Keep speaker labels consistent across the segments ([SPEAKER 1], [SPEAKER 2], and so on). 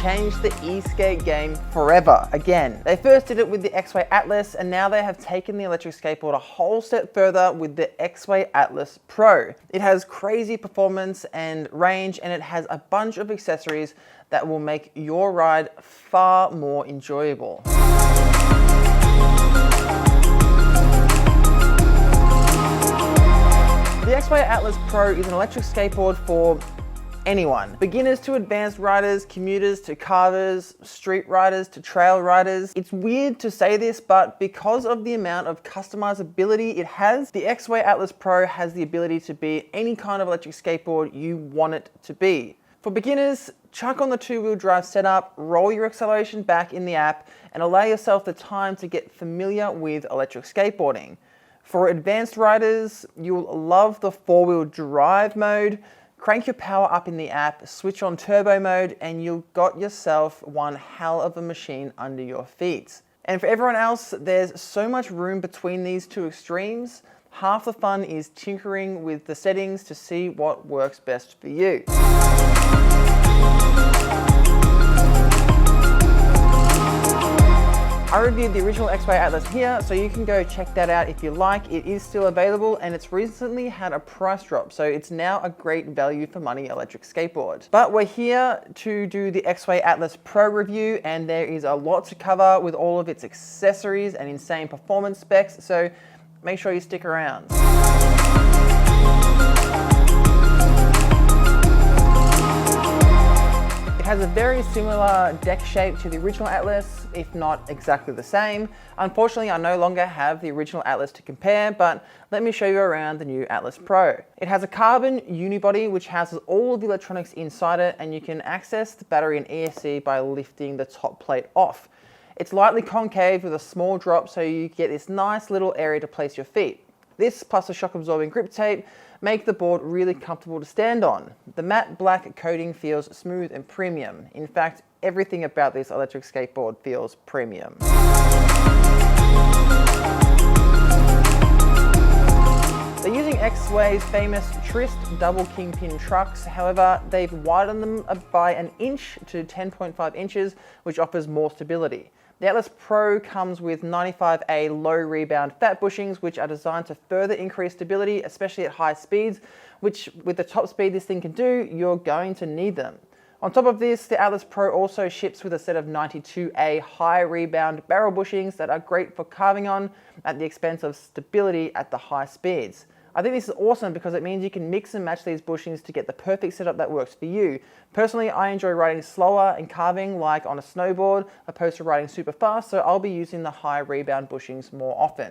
[SPEAKER 1] changed the eSkate game forever again. They first did it with the Exway Atlas, and now they have taken the electric skateboard a whole step further with the Exway Atlas Pro. It has crazy performance and range, and it has a bunch of accessories that will make your ride far more enjoyable. The Exway Atlas Pro is an electric skateboard for anyone. Beginners to advanced riders, commuters to carvers, street riders to trail riders. It's weird to say this, but because of the amount of customizability it has, the Exway Atlas Pro has the ability to be any kind of electric skateboard you want it to be. For beginners, chuck on the two-wheel drive setup, roll your acceleration back in the app, and allow yourself the time to get familiar with electric skateboarding. For advanced riders, you'll love the four-wheel drive mode. Crank your power up in the app, switch on turbo mode, and you've got yourself one hell of a machine under your feet. And for everyone else, there's so much room between these two extremes. Half the fun is tinkering with the settings to see what works best for you. I reviewed the original Exway Atlas here, so you can go check that out if you like. It is still available, and it's recently had a price drop, so it's now a great value for money electric skateboard. But we're here to do the Exway Atlas Pro review, and there is a lot to cover with all of its accessories and insane performance specs, so make sure you stick around. It has a very similar deck shape to the original Atlas, if not exactly the same. Unfortunately, I no longer have the original Atlas to compare, but let me show you around the new Atlas Pro. It has a carbon unibody which houses all of the electronics inside it, and you can access the battery and ESC by lifting the top plate off. It's lightly concave with a small drop, so you get this nice little area to place your feet. This, plus a shock absorbing grip tape, make the board really comfortable to stand on. The matte black coating feels smooth and premium. In fact, everything about this electric skateboard feels premium. They're using Exway's famous Trist double kingpin trucks. However, they've widened them by an inch to 10.5 inches, which offers more stability. The Atlas Pro comes with 95A low rebound fat bushings, which are designed to further increase stability, especially at high speeds, which with the top speed this thing can do, you're going to need them. On top of this, the Atlas Pro also ships with a set of 92A high rebound barrel bushings that are great for carving on at the expense of stability at the high speeds. I think this is awesome because it means you can mix and match these bushings to get the perfect setup that works for you. Personally, I enjoy riding slower and carving like on a snowboard opposed to riding super fast, so I'll be using the high rebound bushings more often.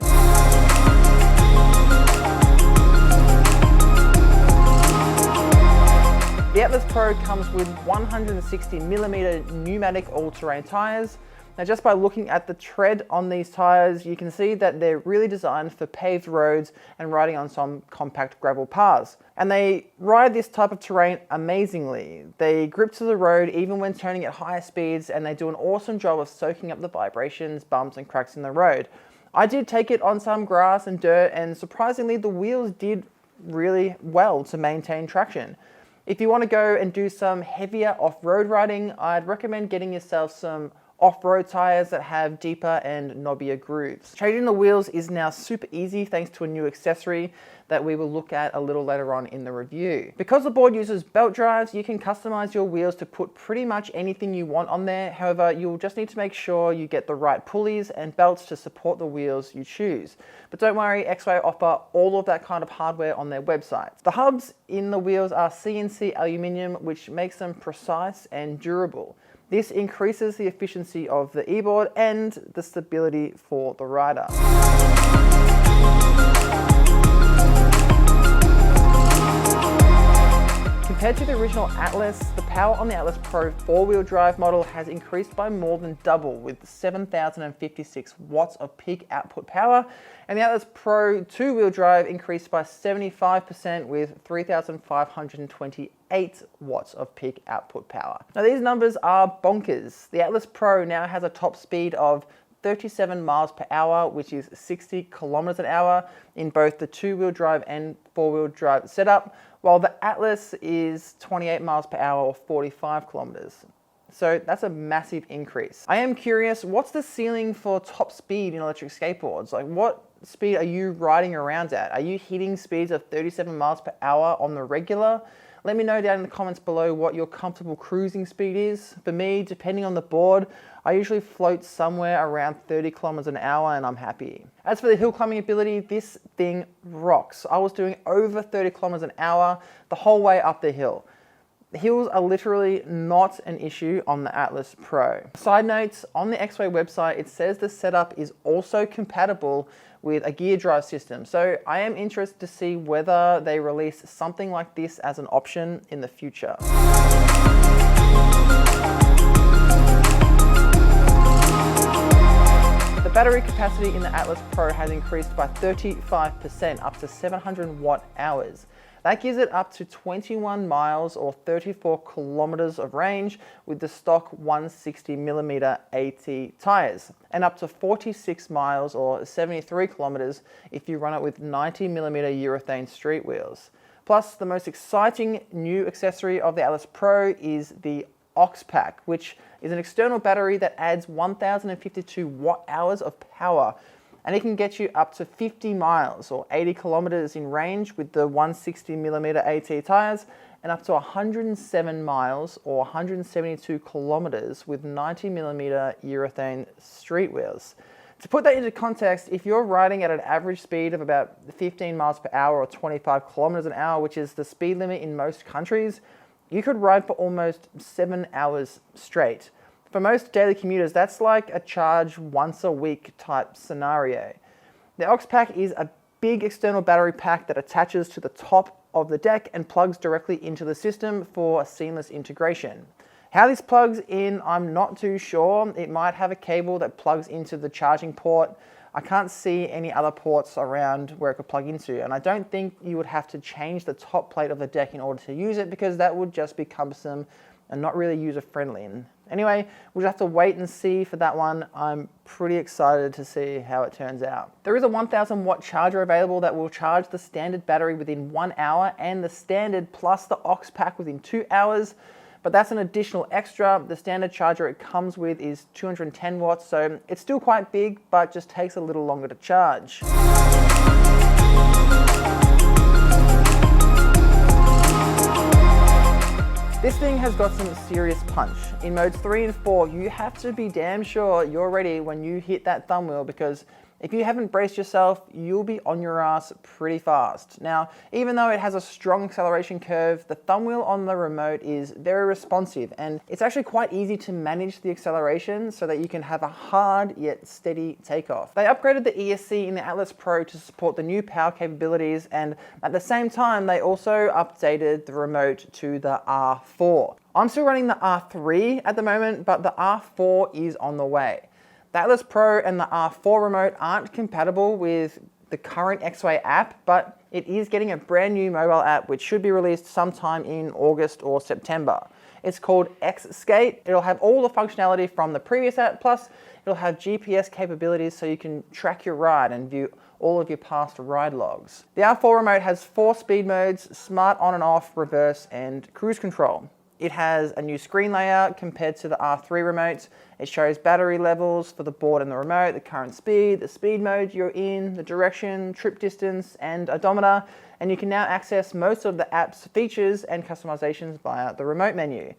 [SPEAKER 1] The Atlas Pro comes with 160mm pneumatic all-terrain tires. Now, just by looking at the tread on these tires, you can see that they're really designed for paved roads and riding on some compact gravel paths. And they ride this type of terrain amazingly. They grip to the road even when turning at higher speeds, and they do an awesome job of soaking up the vibrations, bumps, and cracks in the road. I did take it on some grass and dirt, and surprisingly, the wheels did really well to maintain traction. If you want to go and do some heavier off-road riding, I'd recommend getting yourself some off-road tires that have deeper and knobbier grooves. Changing the wheels is now super easy thanks to a new accessory that we will look at a little later on in the review. Because the board uses belt drives, you can customize your wheels to put pretty much anything you want on there. However, you'll just need to make sure you get the right pulleys and belts to support the wheels you choose. But don't worry, Exway offer all of that kind of hardware on their website. The hubs in the wheels are CNC aluminum, which makes them precise and durable. This increases the efficiency of the e-board and the stability for the rider. Compared to the original Atlas, the power on the Atlas Pro 4-wheel drive model has increased by more than double, with 7,056 watts of peak output power, and the Atlas Pro 2-wheel drive increased by 75% with 3,528 watts of peak output power. Now these numbers are bonkers. The Atlas Pro now has a top speed of 37 miles per hour, which is 60 kilometers an hour in both the 2-wheel drive and 4-wheel drive setup, while the Atlas is 28 miles per hour or 45 kilometers. So that's a massive increase. I am curious, what's the ceiling for top speed in electric skateboards? Like, what speed are you riding around at? Are you hitting speeds of 37 miles per hour on the regular? Let me know down in the comments below what your comfortable cruising speed is. For me, depending on the board, I usually float somewhere around 30 kilometers an hour and I'm happy. As for the hill climbing ability, this thing rocks. I was doing over 30 kilometers an hour the whole way up the hill. The hills are literally not an issue on the Atlas Pro. Side notes, on the Exway website, it says the setup is also compatible with a gear drive system. So I am interested to see whether they release something like this as an option in the future. The battery capacity in the Atlas Pro has increased by 35%, up to 700 watt hours. That gives it up to 21 miles or 34 kilometers of range with the stock 160mm AT tires, and up to 46 miles or 73 kilometers if you run it with 90mm urethane street wheels. Plus, the most exciting new accessory of the Atlas Pro is the aux pack, which is an external battery that adds 1052 watt hours of power, and it can get you up to 50 miles or 80 kilometers in range with the 160mm AT tires, and up to 107 miles or 172 kilometers with 90mm urethane street wheels. To put that into context, if you're riding at an average speed of about 15 miles per hour or 25 kilometers an hour, which is the speed limit in most countries, you could ride for almost 7 hours straight. For most daily commuters, that's like a charge once a week type scenario. The aux pack is a big external battery pack that attaches to the top of the deck and plugs directly into the system for a seamless integration. How this plugs in, I'm not too sure. It might have a cable that plugs into the charging port. I can't see any other ports around where it could plug into, and I don't think you would have to change the top plate of the deck in order to use it, because that would just be cumbersome and not really user-friendly. Anyway, we'll just have to wait and see for that one. I'm pretty excited to see how it turns out. There is a 1000 watt charger available that will charge the standard battery within 1 hour and the standard plus the aux pack within 2 hours, but that's an additional extra. The standard charger it comes with is 210 watts, so it's still quite big, but just takes a little longer to charge. This thing has got some serious punch. In modes 3 and 4, you have to be damn sure you're ready when you hit that thumb wheel, because if you haven't braced yourself, you'll be on your ass pretty fast. Now, even though it has a strong acceleration curve, the thumb wheel on the remote is very responsive, and it's actually quite easy to manage the acceleration so that you can have a hard yet steady takeoff. They upgraded the ESC in the Atlas Pro to support the new power capabilities, and at the same time, they also updated the remote to the R4. I'm still running the R3 at the moment, but the R4 is on the way. The Atlas Pro and the R4 remote aren't compatible with the current Exway app, but it is getting a brand new mobile app which should be released sometime in August or September. It's called eSkate. It'll have all the functionality from the previous app, plus it'll have GPS capabilities so you can track your ride and view all of your past ride logs. The R4 remote has 4 speed modes: smart on and off, reverse, and cruise control. It has a new screen layout compared to the R3 remote. It shows battery levels for the board and the remote, the current speed, the speed mode you're in, the direction, trip distance, and odometer. And you can now access most of the app's features and customizations via the remote menu.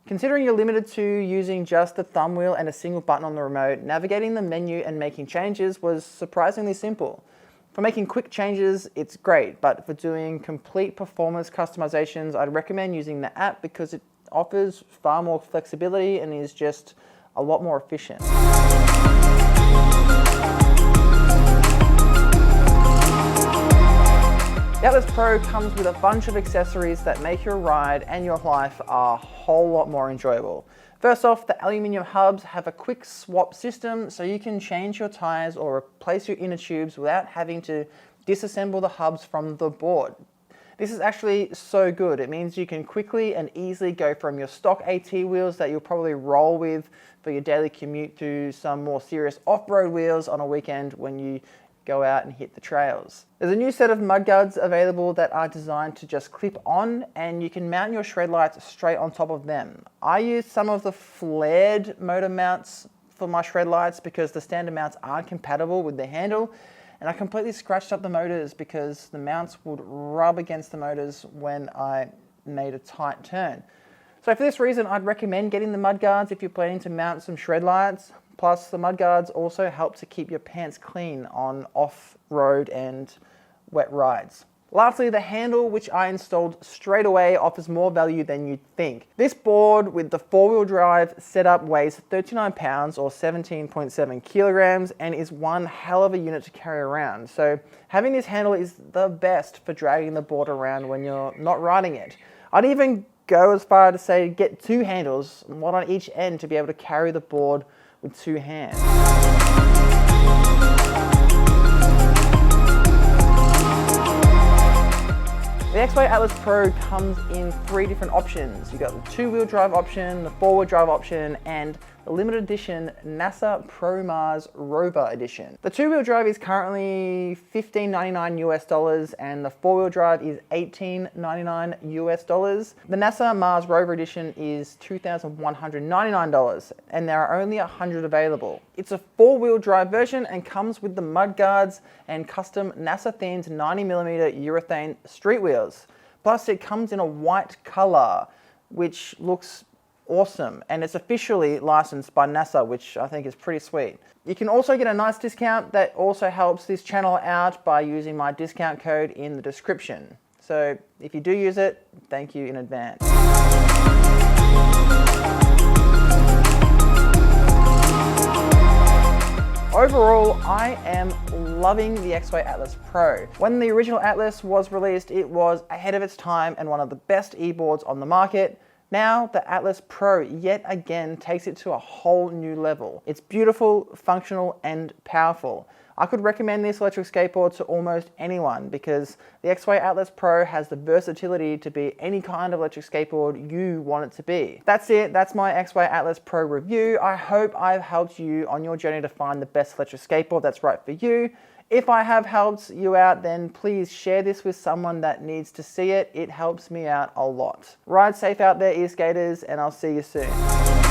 [SPEAKER 1] Considering you're limited to using just the thumb wheel and a single button on the remote, navigating the menu and making changes was surprisingly simple. For making quick changes, it's great, but for doing complete performance customizations, I'd recommend using the app because it offers far more flexibility and is just a lot more efficient. The Atlas Pro comes with a bunch of accessories that make your ride and your life a whole lot more enjoyable. First off, the aluminium hubs have a quick swap system so you can change your tires or replace your inner tubes without having to disassemble the hubs from the board. This is actually so good. It means you can quickly and easily go from your stock AT wheels that you'll probably roll with for your daily commute to some more serious off-road wheels on a weekend when you go out and hit the trails. There's a new set of mudguards available that are designed to just clip on, and you can mount your shred lights straight on top of them. I used some of the flared motor mounts for my shred lights because the standard mounts aren't compatible with the handle, and I completely scratched up the motors because the mounts would rub against the motors when I made a tight turn. So for this reason, I'd recommend getting the mudguards if you're planning to mount some shred lights. Plus, the mudguards also help to keep your pants clean on off-road and wet rides. Lastly, the handle, which I installed straight away, offers more value than you'd think. This board with the four-wheel drive setup weighs 39 pounds or 17.7 kilograms and is one hell of a unit to carry around. So having this handle is the best for dragging the board around when you're not riding it. I'd even go as far to say get two handles, one on each end, to be able to carry the board with two hands. The Exway Atlas Pro comes in three different options. You've got the two-wheel drive option, the four-wheel drive option, and the limited edition NASA Pro Mars Rover edition. The two-wheel drive is currently $15.99 US, and the four-wheel drive is $18.99 US. The NASA Mars Rover edition is $2,199, and there are only 100 available. It's a four-wheel drive version and comes with the mudguards and custom NASA-themed 90mm urethane street wheels. Plus, it comes in a white color, which looks awesome, and it's officially licensed by NASA, which I think is pretty sweet. You can also get a nice discount that also helps this channel out by using my discount code in the description. So if you do use it, thank you in advance. Overall, I am loving the Exway Atlas Pro. When the original Atlas was released, it was ahead of its time and one of the best e-boards on the market. Now, the Atlas Pro yet again takes it to a whole new level. It's beautiful, functional, and powerful. I could recommend this electric skateboard to almost anyone because the Exway Atlas Pro has the versatility to be any kind of electric skateboard you want it to be. That's it, that's my Exway Atlas Pro review. I hope I've helped you on your journey to find the best electric skateboard that's right for you. If I have helped you out, then please share this with someone that needs to see it. It helps me out a lot. Ride safe out there, e-skaters, and I'll see you soon.